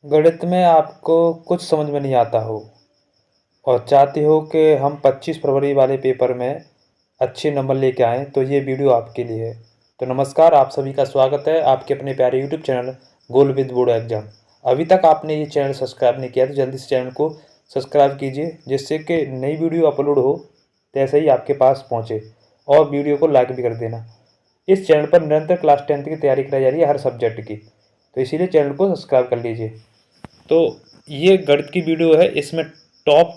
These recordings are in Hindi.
गणित में आपको कुछ समझ में नहीं आता हो और चाहते हो कि हम 25 फरवरी वाले पेपर में अच्छे नंबर लेके आएँ, तो ये वीडियो आपके लिए है। तो नमस्कार, आप सभी का स्वागत है आपके अपने प्यारे YouTube channel goal with board exam. अभी तक आपने ये चैनल सब्सक्राइब नहीं किया तो जल्दी से चैनल को सब्सक्राइब कीजिए, जिससे कि नई वीडियो अपलोड हो जैसे ही आपके पास पहुँचे, और वीडियो को लाइक भी कर देना। इस चैनल पर निरंतर क्लास 10th की तैयारी कराई जा रही है हर सब्जेक्ट की, तो इसीलिए चैनल को सब्सक्राइब कर लीजिए। तो ये गणित की वीडियो है, इसमें टॉप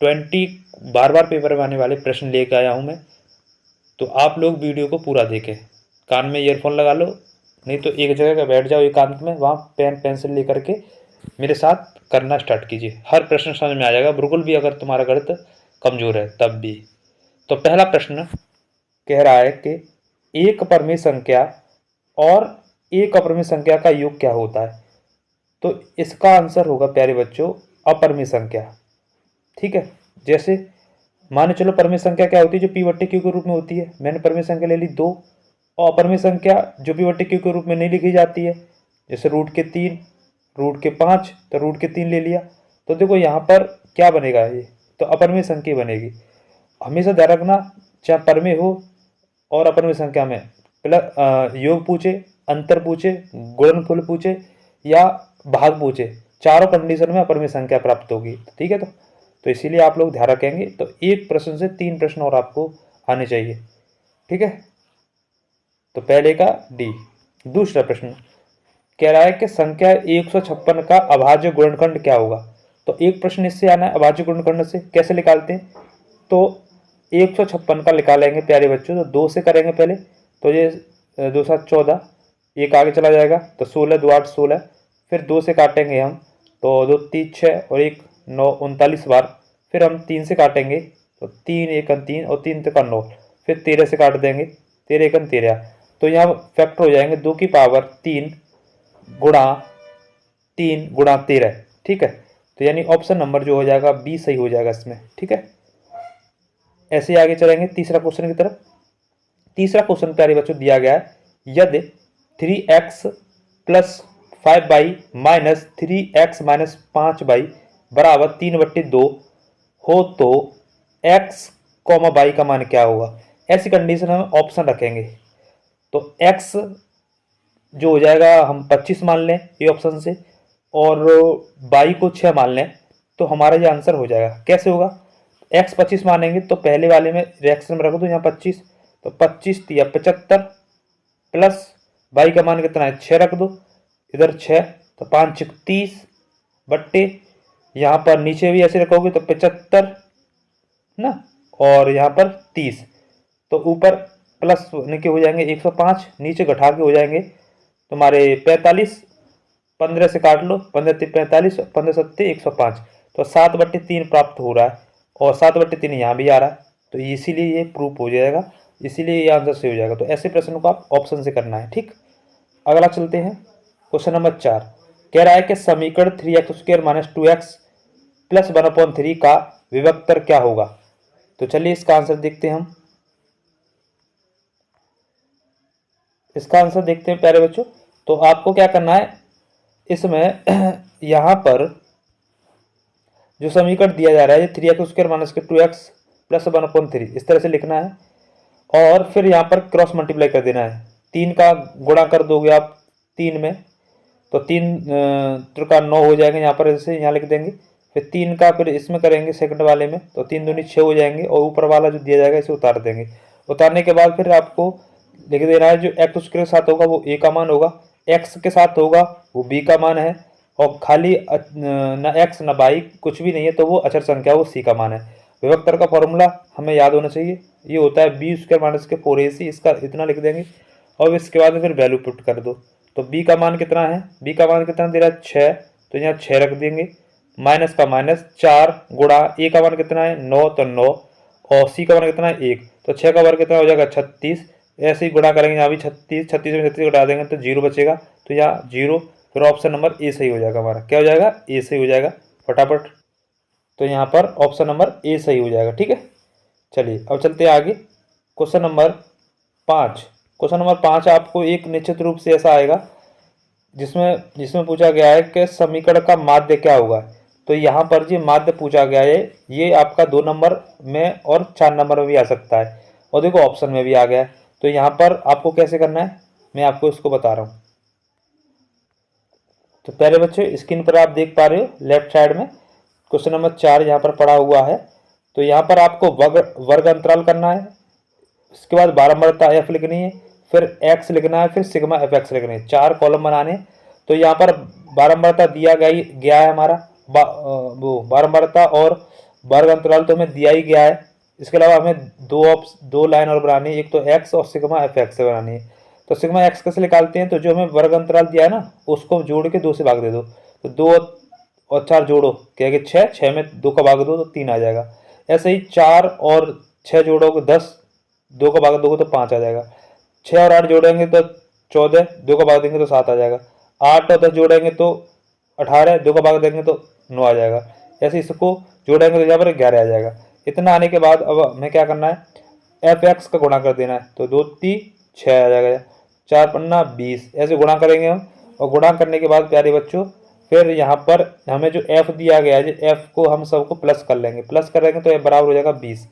20 बार बार पेपर में आने वाले प्रश्न लेकर आया हूँ मैं। तो आप लोग वीडियो को पूरा देखें, कान में ईयरफोन लगा लो, नहीं तो एक जगह का बैठ जाओ एकांत में, वहाँ पेन पेंसिल लेकर के मेरे साथ करना स्टार्ट कीजिए। हर प्रश्न समझ में आ जाएगा, बिल्कुल भी अगर तुम्हारा गणित कमज़ोर है तब भी। तो पहला प्रश्न कह रहा है कि एक परिमेय संख्या और एक अपरिमेय संख्या का योग क्या होता है। तो इसका आंसर होगा प्यारे बच्चों अपरिमेय संख्या। ठीक है, जैसे मान चलो परिमेय संख्या क्या होती है, जो पी बट्टे क्यू के रूप में होती है। मैंने परिमेय संख्या ले ली 2, और अपरिमेय संख्या जो पी बट्टे क्यू के रूप में नहीं लिखी जाती है, जैसे रूट के 3, रूट के 5, तो रूट के 3 ले लिया। तो देखो यहाँ पर क्या बनेगा, ये तो अपरिमेय संख्या बनेगी। हमेशा ध्यान रखना, चाहे परिमेय हो और अपरिमेय संख्या में प्लस योग पूछे, अंतर पूछे, गुणनफल पूछे या भाग पूछे, चारों कंडीशन में अपरिमेय संख्या प्राप्त होगी। ठीक है, तो इसीलिए आप लोग ध्यान रखेंगे। तो एक प्रश्न से 3 प्रश्न और आपको आने चाहिए। ठीक है, तो पहले का डी। दूसरा प्रश्न कह रहा है कि संख्या 156 का अभाज्य गुणनखंड क्या होगा। तो एक प्रश्न इससे आना है, अभाज्य गुणनखंड से कैसे निकालते हैं। तो 156 का निकालेंगे प्यारे बच्चों, तो 2 से करेंगे पहले, तो ये 2 7 14, एक आगे चला जाएगा तो 16 2 8 16, फिर 2 से काटेंगे हम तो 2 3 6 और 1 9 39 बार। फिर हम 3 से काटेंगे तो 3 1 3 और 3 तक 9, फिर 13 से काट देंगे, 13 1 13। तो यहाँ फैक्टर हो जाएंगे 2 की पावर 3 गुणा 3 गुणा 13। ठीक है, तो यानी ऑप्शन नंबर जो हो जाएगा बी सही हो जाएगा इसमें। ठीक है, ऐसे ही आगे चलेंगे तीसरा क्वेश्चन की तरफ। तीसरा क्वेश्चन प्यारे बच्चों दिया गया है, यदि 3x plus 5y minus 3x minus 5y बराबर 3/2 हो तो x कॉमा y का मान क्या होगा। ऐसी कंडीशन में ऑप्शन रखेंगे, तो x जो हो जाएगा हम 25 मान लें ये ऑप्शन से, और y को 6 मान लें, तो हमारा ये आंसर हो जाएगा। कैसे होगा, x 25 मानेंगे तो पहले वाले में रिएक्शन में रख दो यहाँ 25, तो 25 या 75 प्लस y का मान कितना है 6 रख दो इधर 6, तो 5 30 बट्टे यहाँ पर नीचे भी ऐसे रखोगे तो 75 ना, और यहाँ पर 30, तो ऊपर प्लस के हो जाएंगे 105, नीचे घटा के हो जाएंगे तुम्हारे 45, 15 से काट लो, 15 3 45, 15 सत्ते 105, तो 7/3 प्राप्त हो रहा है, और 7/3 यहाँ भी आ रहा है, तो इसीलिए ये प्रूफ हो जाएगा, इसीलिए ये आंसर से हो जाएगा। तो ऐसे प्रश्नों को आप ऑप्शन से करना है। ठीक, अगला चलते हैं क्वेश्चन नंबर 4। कह रहा है कि समीकरण 3x² माइनस 2x प्लस 1/3 का विभक्तर क्या होगा। तो चलिए इसका आंसर देखते हैं हम। इसका आंसर देखते हैं प्यारे बच्चों। तो आपको क्या करना है इसमें यहाँ पर जो समीकरण दिया जा रहा है 3x² माइनस 2x प्लस 1/3 इस तरह से लिखना है, और फिर यहाँ पर क्रॉस मल्टीप्लाई कर देना है। 3 का गुणा कर दोगे आप 3 में, तो 3 त्रिका 9 हो जाएंगे, यहाँ पर ऐसे यहाँ लिख देंगे। फिर 3 का फिर इसमें करेंगे सेकंड वाले में, तो 3 दूनी 6 हो जाएंगे, और ऊपर वाला जो दिया जाएगा इसे उतार देंगे। उतारने के बाद फिर आपको लिख देना है जो x उसके साथ होगा वो a का मान होगा, x के साथ होगा वो b का मान है, और खाली ना x ना y कुछ भी नहीं है तो वो अचर संख्या वो c का मान है। विभक्तर का फॉर्मूला हमें याद होना चाहिए, ये होता है b² माइनस के 4ac, इसका इतना लिख देंगे, और इसके बाद फिर वैल्यू पुट कर दो। तो b का मान कितना है, b का मान कितना दे रहा है 6, तो यहाँ 6 रख देंगे, माइनस का माइनस 4 गुणा a का मान कितना है 9, तो 9, और c का मान कितना है 1, तो 6 का वर्ग कितना हो जाएगा 36। ऐसे ही गुणा करेंगे यहाँ भी 36, 36 में 36 घटा देंगे तो 0 बचेगा, तो यहाँ 0, फिर ऑप्शन नंबर ए सही हो जाएगा हमारा। क्या हो जाएगा, ए सही हो जाएगा फटाफट। तो यहाँ पर ऑप्शन नंबर ए सही हो जाएगा। ठीक है, चलिए अब चलते हैं आगे क्वेश्चन नंबर 5। क्वेश्चन नंबर 5 आपको एक निश्चित रूप से ऐसा आएगा, जिसमें जिसमें पूछा गया है कि समीकरण का माध्य क्या होगा। तो यहाँ पर जो माध्य पूछा गया है ये आपका 2 नंबर में और 4 नंबर में भी आ सकता है, और देखो ऑप्शन में भी आ गया है। तो यहाँ पर आपको कैसे करना है मैं आपको इसको बता रहा हूँ। तो प्यारे बच्चों, स्क्रीन पर आप देख पा रहे हो लेफ्ट साइड में क्वेश्चन नंबर 4 यहाँ पर पड़ा हुआ है। तो यहाँ पर आपको वर्ग अंतराल करना है, उसके बाद बारंबारता एफ लिखनी है, फिर एक्स लिखना है, फिर सिग्मा एफ एक्स लिखने है, 4 कॉलम बनाने। तो यहाँ पर बारंबारता दिया गया है हमारा वो बारंबारता और वर्ग अंतराल तो हमें दिया ही गया है। इसके अलावा हमें दो लाइन और बनानी है, एक तो एक्स और सिग्मा एफ एक्स से बनानी है। तो सिग्मा एक्स कैसे निकालते हैं, तो जो हमें वर्ग अंतराल दिया है ना उसको जोड़ के 2 से भाग दे दो। तो 2 और 4 जोड़ो क्या कि 6, 6 में 2 का भाग दो तो 3 आ जाएगा। ऐसे ही 4 और 6 जोड़ोगे 10, 2 का भाग दोगे तो 5 आ जाएगा। 6 और 8 जोड़ेंगे तो 14, 2 का भाग देंगे तो 7 आ जाएगा। 8 और 10 जोड़ेंगे तो 18, 2 का भाग देंगे तो 9 आ जाएगा। ऐसे इसको जोड़ेंगे तो यहाँ पर 11 आ जाएगा। इतना आने के बाद अब हमें क्या करना है, एफ एक्स का गुणा कर देना है। तो 2 3 6 आ जाएगा, 4 पन्ना 20, ऐसे गुणा करेंगे हम। और गुणा करने के बाद प्यारे बच्चों फिर यहाँ पर हमें जो एफ दिया गया है, एफ को हम सबको प्लस कर लेंगे, प्लस करेंगे तो एफ बराबर हो जाएगा 20,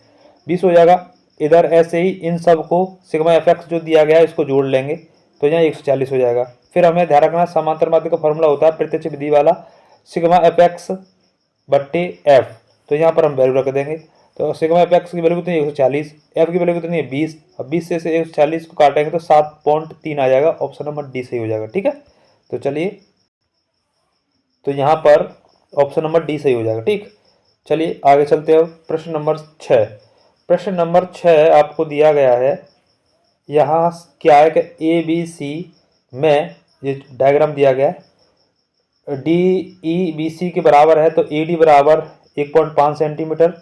20 हो जाएगा। इधर ऐसे ही इन सब को सिग्मा एफ एक्स जो दिया गया है इसको जोड़ लेंगे तो यहाँ 140 हो जाएगा। फिर हमें ध्यान रखना समांतर माध्य का फॉर्मूला होता है प्रत्यक्ष विधि वाला, सिग्मा एफ एक्स बट्टे एफ। तो यहाँ पर हम वैल्यू रख देंगे। तो सिग्मा एफ एक्स की वैल्यू कितनी है 140, एफ की वैल्यू कितनी है 20। अब 20 से 140 को काटेंगे तो 7.3 आ जाएगा। ऑप्शन नंबर डी सही हो जाएगा। ठीक है, तो चलिए, तो यहाँ पर ऑप्शन नंबर डी सही हो जाएगा। ठीक, चलिए आगे चलते हैं। प्रश्न नंबर 6, प्रश्न नंबर 6 आपको दिया गया है। यहाँ क्या है कि ए बी सी में ये डायग्राम दिया गया है, डी ई बी सी के बराबर है। तो ए डी बराबर 1.5 सेंटीमीटर,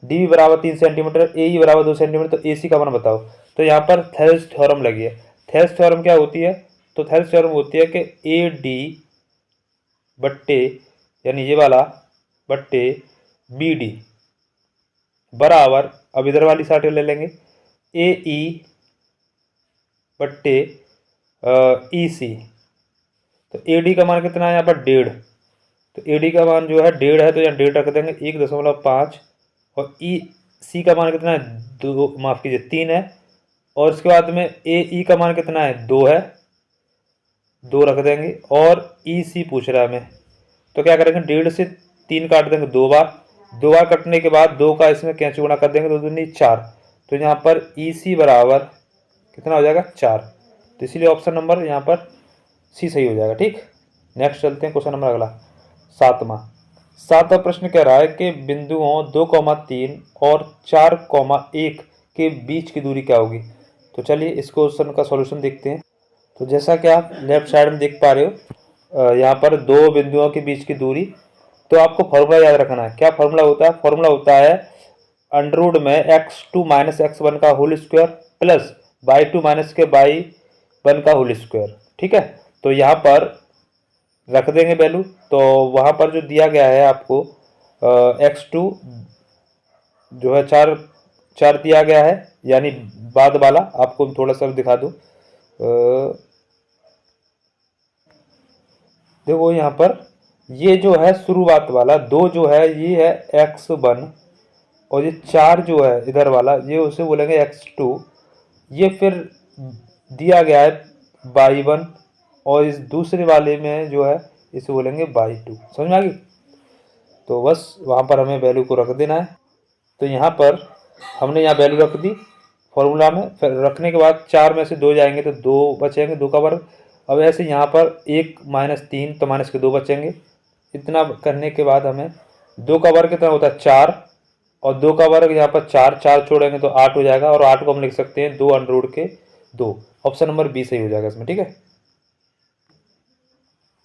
डी बी बराबर 3 सेंटीमीटर, ए ई बराबर 2 सेंटीमीटर। तो ए सी का मान बताओ। तो यहाँ पर थेल्स थ्योरम लगी है। थेल्स थ्योरम क्या होती है, तो थेल्स थ्योरम होती है कि ए डी बट्टे यानी ये वाला बट्टे बी डी बराबर, अब इधर वाली साइड ले लेंगे, ए ई बट्टे ई सी। तो ए डी का मान कितना है यहाँ पर 1.5। तो ए डी का मान जो है 1.5 है, तो यहाँ 1.5 रख देंगे 1.5। और ई सी का मान कितना है 2, माफ कीजिए 3 है। और इसके बाद में ए ई का मान कितना है 2 है, 2 रख देंगे। और ई सी पूछ रहा है हमें, तो क्या करेंगे 1.5 से 3 काट देंगे 2 बार, 2 बार कटने के बाद 2 का इसमें कैंची गुणा कर देंगे, 2 दूनी 4। तो यहाँ पर ई सी बराबर कितना हो जाएगा 4। तो इसीलिए ऑप्शन नंबर यहाँ पर सी सही हो जाएगा। ठीक, नेक्स्ट चलते हैं क्वेश्चन नंबर अगला 7वां प्रश्न कह रहा है कि बिंदुओं 2,3 और 4,1 के बीच की दूरी क्या होगी। तो चलिए इस क्वेश्चन का सॉल्यूशन देखते हैं। तो जैसा कि आप लेफ्ट साइड में देख पा रहे हो, यहाँ पर 2 बिंदुओं के बीच की दूरी। तो आपको फॉर्मूला याद रखना है। क्या फॉर्मूला होता है, फॉर्मूला होता है अंडरवुड में x2 माइनस x1 का whole square plus y2 minus के y1 का होल स्क्वायर। ठीक है, तो यहाँ पर रख देंगे वैल्यू। तो वहाँ पर जो दिया गया है आपको x2 जो है 4 दिया गया है, यानी बाद वाला आपको थोड़ा सा दिखा दूँ। देखो यहाँ पर ये जो है शुरुआत वाला 2 जो है ये है x1, और ये 4 जो है इधर वाला ये उसे बोलेंगे x2। ये फिर दिया गया है y1, और इस दूसरे वाले में जो है इसे बोलेंगे y2। समझ में आ गई। तो बस वहाँ पर हमें वैल्यू को रख देना है। तो यहाँ पर हमने यहाँ वैल्यू रख दी फॉर्मूला में। फिर रखने के बाद 4 में से 2 जाएंगे तो 2 बचेंगे, 2 का वर्ग। अब ऐसे यहाँ पर 1 माइनस 3 तो माइनस के 2 बचेंगे। इतना करने के बाद हमें 2 का वर्ग कितना होता है 4, और 2 का वर्ग यहाँ पर 4 छोड़ेंगे तो 8 हो जाएगा। और 8 को हम लिख सकते हैं 2 अंडर के 2। ऑप्शन नंबर बी सही हो जाएगा इसमें। ठीक है,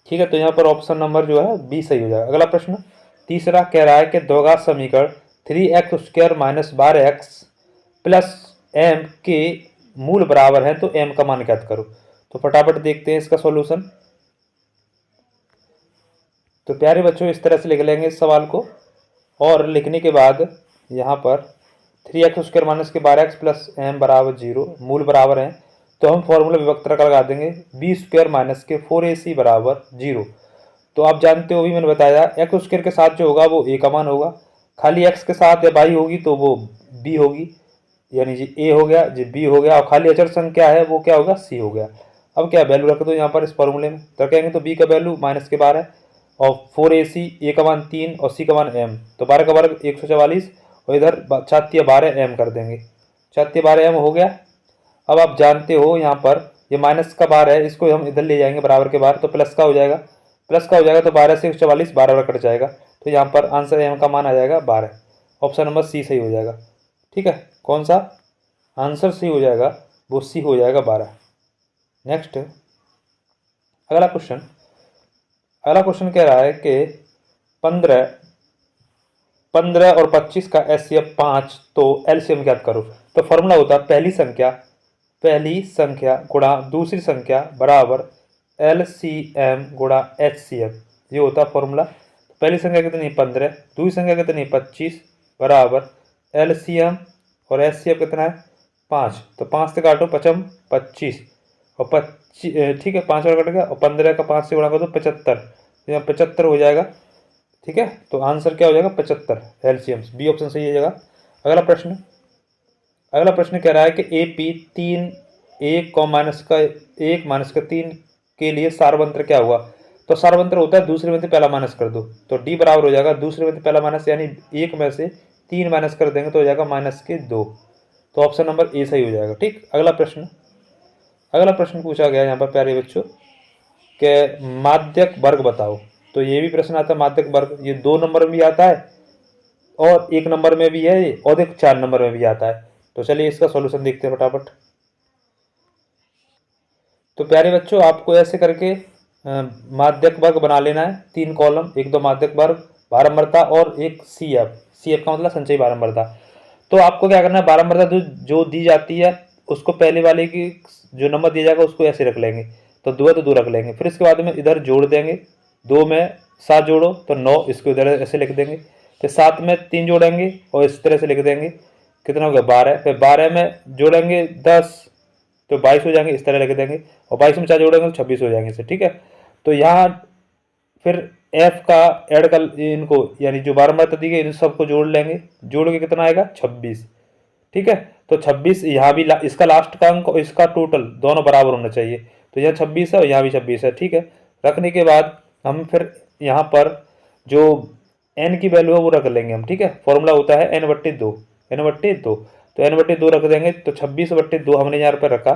ठीक है, तो यहाँ पर ऑप्शन नंबर जो है बी सही हो जाएगा। अगला प्रश्न तीसरा कह रहा है कि द्विघात समीकरण 3x² minus 12x plus M के मूल बराबर है, तो एम का मान ज्ञात करो। तो फटाफट देखते हैं इसका सॉल्यूशन। तो प्यारे बच्चों इस तरह से लिख लेंगे इस सवाल को, और लिखने के बाद यहाँ पर 3x² माइनस के 12x प्लस एम बराबर 0 मूल बराबर है। तो हम फॉर्मूला विभक्तर का लगा देंगे, बी स्क्वायर माइनस के 4ac बराबर 0। तो आप जानते हो, भी मैंने बताया, एक्स स्क्वायर के साथ जो होगा वो ए का मान होगा, खाली एक्स के साथ या बाई होगी तो वो बी होगी, यानी जी ए हो गया, जी बी हो गया, और खाली अचर संख्या है वो क्या होगा, सी हो गया। अब क्या वैल्यू रख दो यहाँ पर इस फॉर्मूले में, तो कहेंगे तो बी का वैल्यू माइनस के 12 और 4ac, ए का मान 3 और सी का मान m, तो 12 का वर्ग 144 और इधर 4×12 m कर देंगे, 4×12 m हो गया। अब आप जानते हो यहाँ पर ये माइनस का बार है, इसको हम इधर ले जाएंगे बराबर के बार, तो प्लस का हो जाएगा, प्लस का हो जाएगा, तो 12 से 144 12 कट जाएगा, तो यहाँ पर आंसर एम का मान आ जाएगा 12। ऑप्शन नंबर सी सही हो जाएगा। ठीक है, कौन सा आंसर सी हो जाएगा, वो सी हो जाएगा 12। नेक्स्ट अगला क्वेश्चन, अगला क्वेश्चन कह रहा है कि 15 और 25 का एचसीएफ 5, तो एलसीएम ज्ञात करो। तो फॉर्मूला होता है पहली संख्या गुणा दूसरी संख्या बराबर एलसीएम गुणा एचसीएफ, ये होता है फॉर्मूला। पहली संख्या कितनी 15, दूसरी संख्या कितनी 25 बराबर एलसीएम और एचसीएफ कितना है 5, तो 5 से काटो 5 25 और 25, ठीक है 5 और कट गया, और 15 का 5 से गुणा कर दो 75, तो यहाँ 75 हो जाएगा। ठीक है, तो आंसर क्या हो जाएगा 75, एलसीएम बी ऑप्शन सही हो जाएगा। अगला प्रश्न, अगला प्रश्न कह रहा है कि ए पी 3 1 माइनस का 1 माइनस का 3 के लिए सारवंत्र क्या हुआ। तो सारवंत्र होता है दूसरे में से पहला माइनस कर दो, तो डी बराबर हो जाएगा दूसरे में से पहला माइनस, यानी 1 में से 3 माइनस कर देंगे तो हो जाएगा -2, तो ऑप्शन नंबर ए सही हो जाएगा। ठीक, अगला प्रश्न, अगला प्रश्न पूछा गया यहाँ पर प्यारे बच्चों के माध्यक वर्ग बताओ। तो ये भी प्रश्न आता है माध्यक वर्ग, ये 2 नंबर में भी आता है और 1 नंबर में भी है और एक 4 नंबर में भी आता है। तो चलिए इसका सॉल्यूशन देखते हैं फटाफट। तो प्यारे बच्चों आपको ऐसे करके माध्यक वर्ग बना लेना है, 3 कॉलम, एक तो माध्यक वर्ग बारंबारता और एक सी एफ का मतलब संचयी बारंबारता। तो आपको क्या करना है, बारंबारता जो दी जाती है उसको पहले वाले की जो नंबर दिया जाएगा उसको ऐसे रख लेंगे, तो 2 है तो 2 रख लेंगे, फिर इसके बाद में इधर जोड़ देंगे, 2 में 7 जोड़ो तो 9, इसको इधर ऐसे लिख देंगे, फिर 7 में 3 जोड़ेंगे और इस तरह से लिख देंगे, कितना हो गया 12, फिर 12 में जोड़ेंगे 10 तो 22 हो जाएंगे, इस तरह लिख देंगे, और 22 में 4 जोड़ेंगे तो 26 हो जाएंगे इसे। ठीक है, तो यहाँ फिर एफ का ऐड कर इनको, यानी जो बारंबारता दी गई इन सबको जोड़ लेंगे, जोड़ के कितना आएगा 26। ठीक है, तो 26 यहाँ भी इसका लास्ट का अंक और इसका टोटल दोनों बराबर होना चाहिए, तो यहाँ 26 है और यहाँ भी 26 है। ठीक है, रखने के बाद हम फिर यहाँ पर जो n की वैल्यू है वो रख लेंगे हम। ठीक है, फॉर्मूला होता है n/2, n/2, तो n/2 रख देंगे, तो 26/2 हमने यहाँ पर रखा,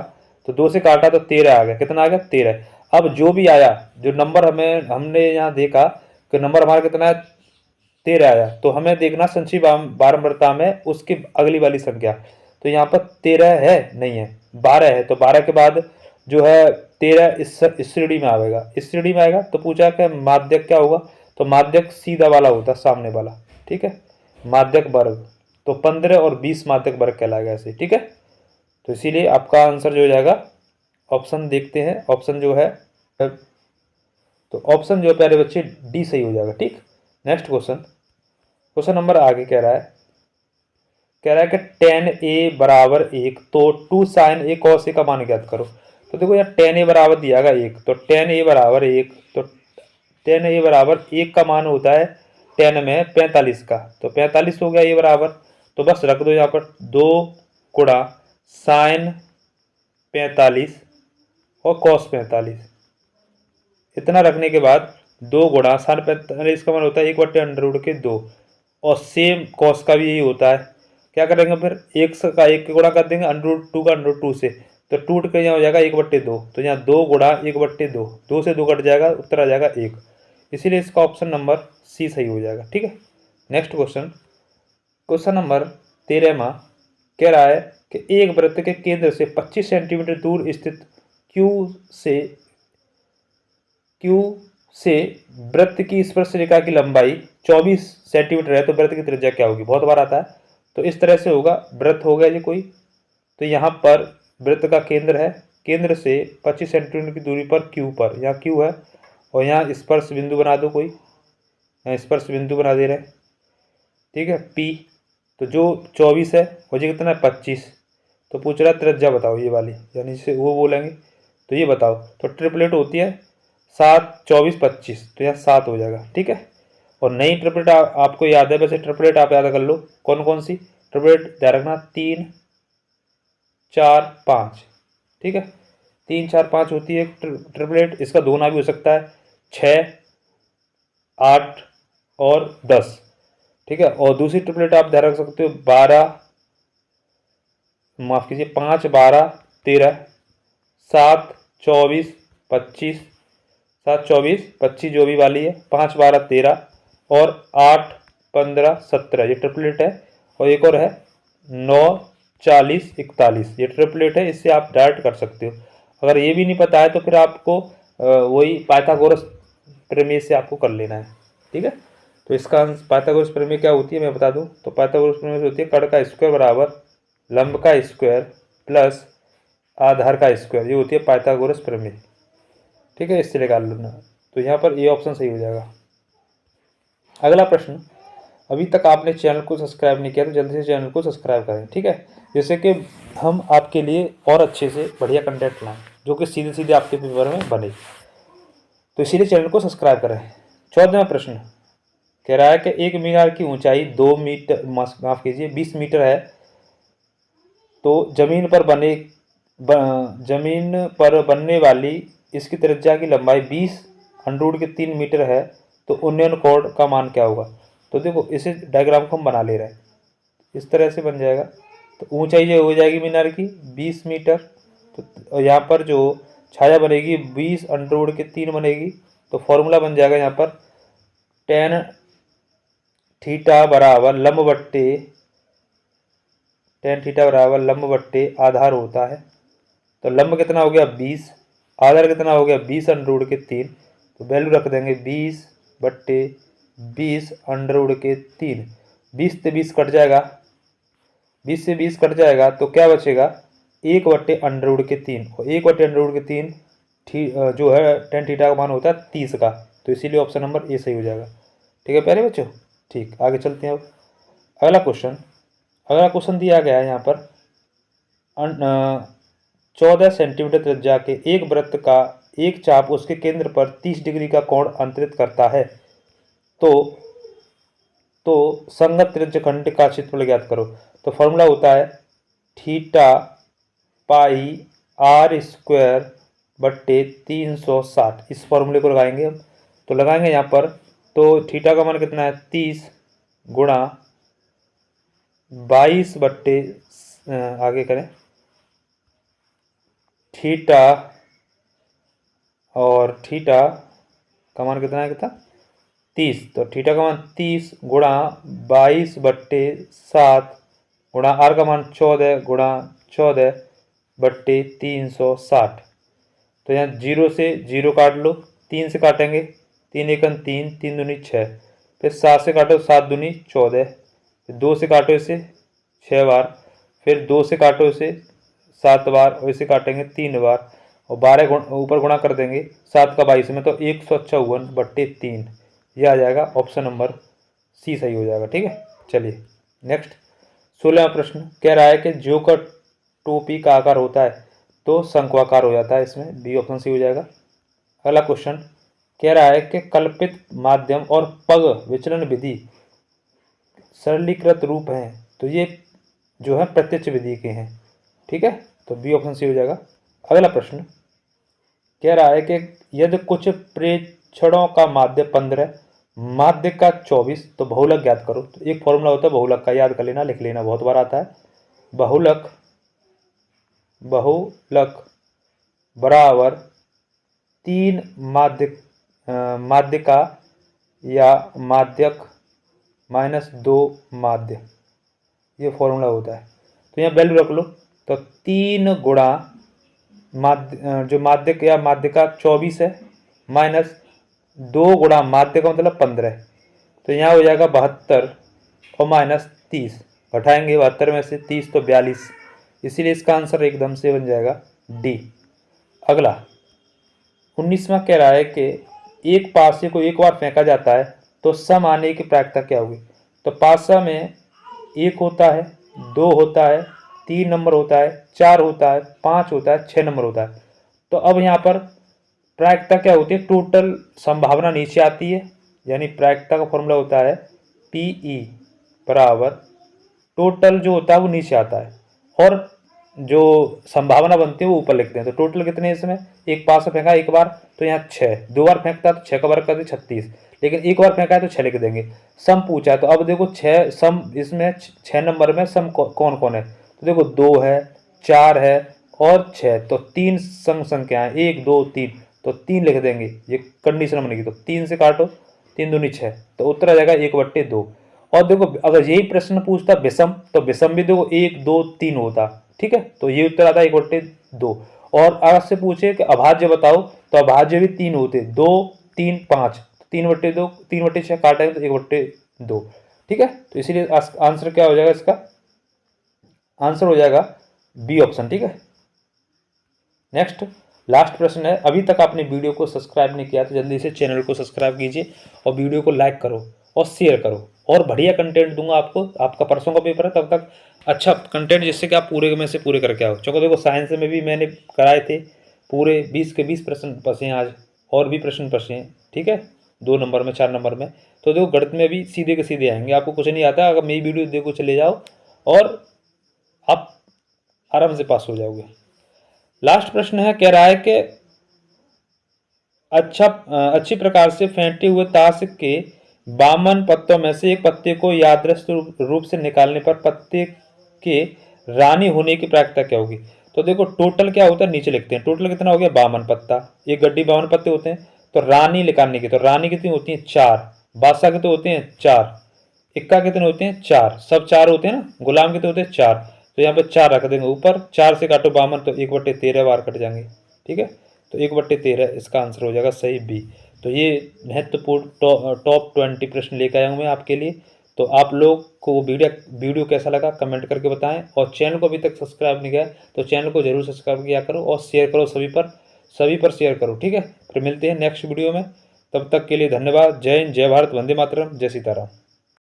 तो 2 से काटा तो 13 आ गया, कितना आ गया 13। अब जो भी आया, जो नंबर हमने यहाँ देखा कि नंबर हमारा कितना है 13 आया, तो हमें देखना संचयी बारंबारता में उसकी अगली वाली संख्या, तो यहाँ पर 13 है नहीं है 12 है, तो 12 के बाद जो है 13 इस श्रेणी में आएगा, इस श्रेणी में आएगा, तो पूछा कि माध्यक क्या होगा, तो माध्यक सीधा वाला होता है सामने वाला। ठीक है, माध्यक वर्ग, तो 15 और 20 माध्यक वर्ग कहलाएगा ऐसे। ठीक है, तो इसीलिए आपका आंसर जो हो जाएगा, ऑप्शन देखते हैं, ऑप्शन जो है, तो ऑप्शन जो है प्यारे बच्चे डी सही हो जाएगा। ठीक, नेक्स्ट क्वेश्चन, क्वेश्चन नंबर आगे कह रहा है कि tan a बराबर 1, तो 2 sin a cos a का मान ज्ञात करो। तो देखो यहाँ tan a बराबर दिया गया 1, तो tan a बराबर 1, तो tan a बराबर 1 का मान होता है tan में 45 का, तो 45 हो गया ये बराबर, तो बस रख दो यहाँ पर 2 गुणा साइन 45 और कॉस 45, इतना रखने के बाद 2 गुणा साइन 45 का मान होता है 1/√2, और सेम कॉस का भी यही होता है। क्या करेंगे फिर, एक का 1 के गुणा कर देंगे √2 का √2 से, तो टूट के यहाँ हो जाएगा 1/2, तो यहाँ 2 गुणा 1/2, 2 से 2 कट जाएगा, उत्तर आ जाएगा 1, इसीलिए इसका ऑप्शन नंबर सी सही हो जाएगा। ठीक है, नेक्स्ट क्वेश्चन, क्वेश्चन नंबर 13 कह रहा है कि एक वृत्त के केंद्र से 25 सेंटीमीटर दूर स्थित क्यू से वृत्त की स्पर्श रेखा की लंबाई 24 सेंटीमीटर है, तो वृत्त की त्रिज्या क्या होगी। बहुत बार आता है, तो इस तरह से होगा, वृत्त हो गया जी कोई, तो यहाँ पर वृत्त का केंद्र है, केंद्र से 25 सेंटीमीटर की दूरी पर क्यू पर, यहाँ क्यू है, और यहाँ स्पर्श बिंदु बना दो कोई, यहाँ स्पर्श बिंदु बना दे रहे हैं। ठीक है, पी, तो जो 24 है हो जाए कितना 25, तो पूछ रहा है त्रिज्या बताओ ये वाली, यानी से वो बोलेंगे तो ये बताओ। तो ट्रिपलेट होती है 7, 24, 25, तो यहाँ 7 हो जाएगा, ठीक है। और नई ट्रिपलेट आपको याद है, वैसे ट्रिपलेट आप याद कर लो कौन कौन सी ट्रिपलेट, ध्यान रखना 3, 4, 5, ठीक है। 3, 4, 5 होती है ट्रिपलेट। इसका दोना भी हो सकता है 6, 8 और 10, ठीक है। और दूसरी ट्रिपलेट आप ध्यान रख सकते हो 12, माफ कीजिए 5, 12, 13, 7, 24, 25, 7, 24, 25 जो भी वाली है, 5, 12, 13 और 8, 15, 17 ये ट्रिपलेट है। और एक और है 9, 40, 41 ये ट्रिपलेट है। इससे आप डायरेक्ट कर सकते हो। अगर ये भी नहीं पता है तो फिर आपको वही पाइथागोरस प्रमेय से आपको कर लेना है, ठीक है। तो इसका पाइथागोरस प्रमेय क्या होती है मैं बता दूं। तो पाइथागोरस प्रमेय होती है कर्ण का स्क्वायर बराबर लंब का स्क्वायर प्लस आधार का स्क्वायर, ये होती है पाइथागोरस प्रमेय, ठीक है। इससे निकाल लेना। तो यहाँ पर ये ऑप्शन सही हो जाएगा। अगला प्रश्न, अभी तक आपने चैनल को सब्सक्राइब नहीं किया तो जल्दी से चैनल को सब्सक्राइब करें, ठीक है, जिससे कि हम आपके लिए और अच्छे से बढ़िया कंटेंट लाएं जो कि सीधे सीधे आपके पेपर में बने। तो इसीलिए चैनल को सब्सक्राइब करें। 14वां प्रश्न कह रहा है कि एक मीनार की ऊंचाई 2 मीटर, माफ कीजिए 20 मीटर है, तो जमीन पर बनने वाली इसकी त्रिज्या की लंबाई 20√3 मीटर है, तो उन्नयन कोण का मान क्या होगा। तो देखो इसे डायग्राम को हम बना ले रहे हैं, इस तरह से बन जाएगा। तो ऊंचाई जो हो जाएगी मीनार की 20 मीटर, तो यहाँ पर जो छाया बनेगी 20√3 बनेगी। तो फॉर्मूला बन जाएगा यहाँ पर tan थीटा बराबर लंब बट्टे आधार होता है। तो लंब कितना हो गया 20, आधार कितना हो गया 20√3, तो वैल्यू रख देंगे 20/20√3। 20 से 20 कट जाएगा, 20 से 20 कट जाएगा तो क्या बचेगा 1/√3, और 1/√3 जो है tan थीटा का मान होता है 30 का। तो इसीलिए ऑप्शन नंबर ए सही हो जाएगा, ठीक है प्यारे बच्चों। ठीक, आगे चलते हैं। अब अगला क्वेश्चन दिया गया है यहाँ पर 14 सेंटीमीटर त्रिज्या के एक वृत्त का एक चाप उसके केंद्र पर 30 डिग्री का कोण अंतरित करता है, तो संगत त्रिज्यखंड का क्षेत्रफल ज्ञात करो। तो फॉर्मूला होता है थीटा पाई आर स्क्वायर बट्टे 360। इस फॉर्मूले को लगाएंगे हम, तो लगाएंगे यहाँ पर। तो थीटा का मान कितना है 30 गुणा 22 बट्टे आगे करें थीटा, और थीटा का मान कितना है 30, तो थीटा का मान 30 गुणा 22/7 गुणा आर का मान 14 गुणा 14/360। तो यहाँ 0 से 0 काट लो, 3 से काटेंगे 3 एकम 3, 3 दूनी 6, फिर 7 से काटो 7 दूनी 14, फिर 2 से काटो इसे 6 बार, फिर 2 से काटो इसे 7 बार, और इसे काटेंगे 3 बार, और 12 ऊपर गुणा कर देंगे 7 का 22 में, तो 154/3। यह आ जाएगा ऑप्शन नंबर सी सही हो जाएगा, ठीक है। चलिए नेक्स्ट 16वां प्रश्न कह रहा है कि जो का टोपी का आकार होता है तो शंक्वाकार हो जाता है, इसमें बी ऑप्शन सी हो जाएगा। अगला क्वेश्चन कह रहा है कि कल्पित माध्यम और पग विचलन विधि सरलीकृत रूप हैं, तो ये जो है प्रत्यक्ष विधि के हैं, ठीक है। तो बी ऑप्शन सी हो जाएगा। अगला प्रश्न कह रहा है कि यदि कुछ प्रेक्षणों का माध्य 15, माध्य का 24, तो बहुलक ज्ञात करो। तो एक फॉर्मूला होता है बहुलक का, याद कर लेना, लिख लेना, बहुत बार आता है। बहुलक बराबर 3 माध्यका या माध्यक -2 माध्य, ये फॉर्मूला होता है। तो यहाँ वैल्यू रख लो। तो 3 गुणा जो माध्यक या माध्यका 24 है -2 गुणा माध्य का मतलब 15, तो यहाँ हो जाएगा 72 और -30, घटाएंगे 72 में से 30 तो 42, इसीलिए इसका आंसर एकदम से बन जाएगा डी। अगला 19वां कह रहा है कि एक पासे को एक बार फेंका जाता है तो सम आने की प्रायिकता क्या होगी। तो पासा में 1 होता है, 2 होता है 3 नंबर होता है, 4 होता है, 5 होता है, 6 नंबर होता है। तो अब यहाँ पर प्रायिकता क्या होती है, टोटल संभावना नीचे आती है, यानी प्रायिकता का फॉर्मूला होता है पीई बराबर टोटल जो होता है वो नीचे आता है और जो संभावना बनती है वो ऊपर लिखते हैं। तो टोटल कितने हैं इसमें, एक पास से फेंका एक बार तो यहाँ 6, 2 बार फेंकता है तो 6 का वर्ग कर दे 36, लेकिन एक बार फेंका है तो 6 लिख देंगे। सम पूछा है तो अब देखो 6 सम, इसमें 6 नंबर में सम कौन कौन है, तो देखो 2 है, 4 है और 6, तो 3 सम संख्या है, 1 2 3, तो 3 लिख देंगे, ये कंडीशन बनेगी। तो 3 से काटो, 3 दूनी 6, तो उत्तर आ जाएगा 1/2। और देखो अगर यही प्रश्न पूछता विषम, तो विषम भी देखो 1 2 3 होता, ठीक है, तो ये उत्तर आता है 1/2। और अगर से पूछे कि अभाज्य बताओ, तो अभाज्य भी 3 होते, 2 3 5, 3/2, 3/6 काटेंगे तो 1/2, ठीक है। तो इसीलिए आंसर क्या हो जाएगा, इसका आंसर हो जाएगा बी ऑप्शन, ठीक है। नेक्स्ट लास्ट प्रश्न है, अभी तक आपने वीडियो को सब्सक्राइब नहीं किया तो जल्दी से चैनल को सब्सक्राइब कीजिए और वीडियो को लाइक करो और शेयर करो, और बढ़िया कंटेंट दूंगा आपको। आपका परसों का पेपर है, तब तक अच्छा कंटेंट जिससे कि आप पूरे में से पूरे करके आओ। चलो देखो साइंस में भी मैंने कराए थे, पूरे 20 के 20 प्रश्न फंसे हैं आज, और भी प्रश्न फंसे हैं, ठीक है, 2 नंबर में 4 नंबर में। तो देखो गणित में भी सीधे के सीधे आएंगे, आपको कुछ नहीं आता, अगर मेरी वीडियो देखो चले जाओ और आप आराम से पास हो जाओगे। लास्ट प्रश्न है, कह रहा है कि अच्छी प्रकार से फेंटे हुए ताश के 52 पत्तों में से एक पत्ते को यादृच्छिक रूप से निकालने पर पत्ते के रानी होने की प्रायिकता क्या होगी। तो देखो टोटल क्या होता है, नीचे लिखते हैं, टोटल कितना हो गया 52 पत्ता, एक गड्डी 52 पत्ते होते हैं। तो रानी निकालने की, तो रानी कितनी होती है 4, बादशाह कितने होते हैं 4, इक्का कितने होते हैं 4, सब 4 होते हैं ना, गुलाम कितने होते हैं 4, तो यहाँ पे 4 रख देंगे ऊपर, 4 से काटो 52 तो 1/13 बार कट जाएंगे, ठीक है। तो 1/13 इसका आंसर हो जाएगा सही बी। तो ये महत्वपूर्ण टॉप 20 प्रश्न लेकर आया हूँ मैं आपके लिए। तो आप लोग को वीडियो कैसा लगा कमेंट करके बताएं, और चैनल को अभी तक सब्सक्राइब नहीं किया तो चैनल को जरूर सब्सक्राइब किया करो और शेयर करो, सभी पर शेयर करो, ठीक है। फिर मिलते हैं नेक्स्ट वीडियो में, तब तक के लिए धन्यवाद। जय हिंद, जय भारत, वंदे मातरम, जय सीताराम।